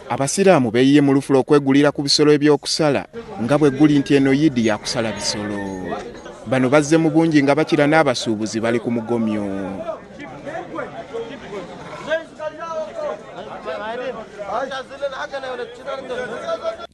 Abasiraamu beeyiye mu lufulo okwegulira ku bisolo ebyokusala nga bwe guli nti eno yidi ya kusala bisolo. Bano bazze mu bungi nga bakira n'abasuubuzi bali ku mugomyo.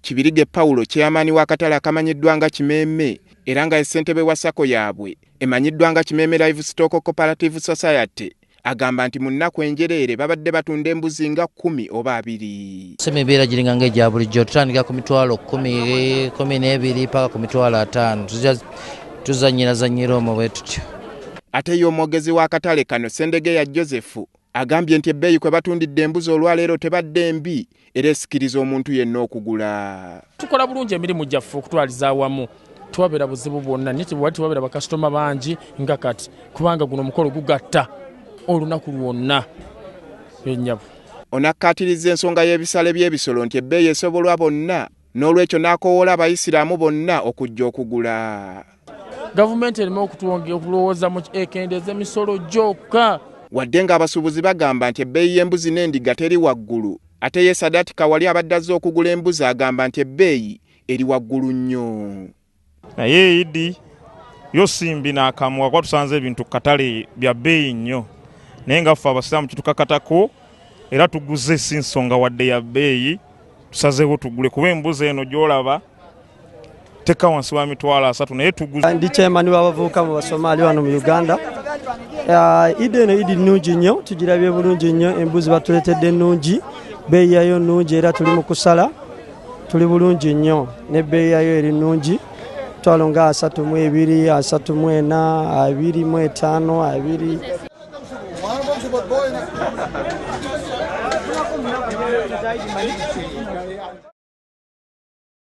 Kibirige Paulo kyeyamaani w'akatale akamanyiddwa nga Kimeeme era nga ssentebe wa SACCO yaabwe emanyiddwa nga Kimeeme Livestock Cooperative Society agamba nti mu nnaku enjereere babadde batunda embuzi nga 10 oba 2. Semibeera giringa ng'egya bulijjo tutandika ku mitwalo 12 paka ku mitwalo 5 tuzannyira omwo bwe tutyo. Ate ye omwogezi w'akatale kano Sendegeya Joseph agambye nti ebbeeyi kwe batundidde embuzi olwaleero tebadde mbi era esikiriza omuntu yenna okugula. Tukola bulungi emirimu gyaffe okutwaliza awamu. Tuwabeera buzibu bwonna naye tuwabeera bakasitoma bangi nga kati kubanga guno omukolo gugatta olunaku lwonna ennyabo. Onakkaatiriza ensonga y'ebisale by'ebisolo nti ebbeeyi esobolwa bonna n'olwekyo n'akowoola abayisiraamu bonna okujja okugula. Gavumenti erime okulowooza mu ekendeeza emisolo gyokka. Wadde ng'abasuubuzi bagamba nti ebbeeyi y'embuzi n'endiga teri waggulu, ate ye Sadati Kawali abadde azze okugula embuzi agamba nti ebbeeyi eri waggulu nnyo. Naye Idi yo simbi n'akamu wakuba tusanze ebintu katale bya bbeeyi nnyo. Naye nga ffe abasiraamu kitukakatako era tuguze si nsonga wadde ya bbeeyi tusazeewo tugule kuba embuzi eno gy'olaba teka wansi wa mitwalo 3 naye tuguze. Ndi chairman w'abavubuka mu Basomali wano mu Uganda. Idi eno Idi nnungi nnyo tugirabye bulungi nnyo embuzi batuletedde ennungi bbeeyi yayo nnungi era tuli mu kusala tuli bulungi nnyo n'ebbeeyi yayo eri nnungi twalo nga 32 34 25 2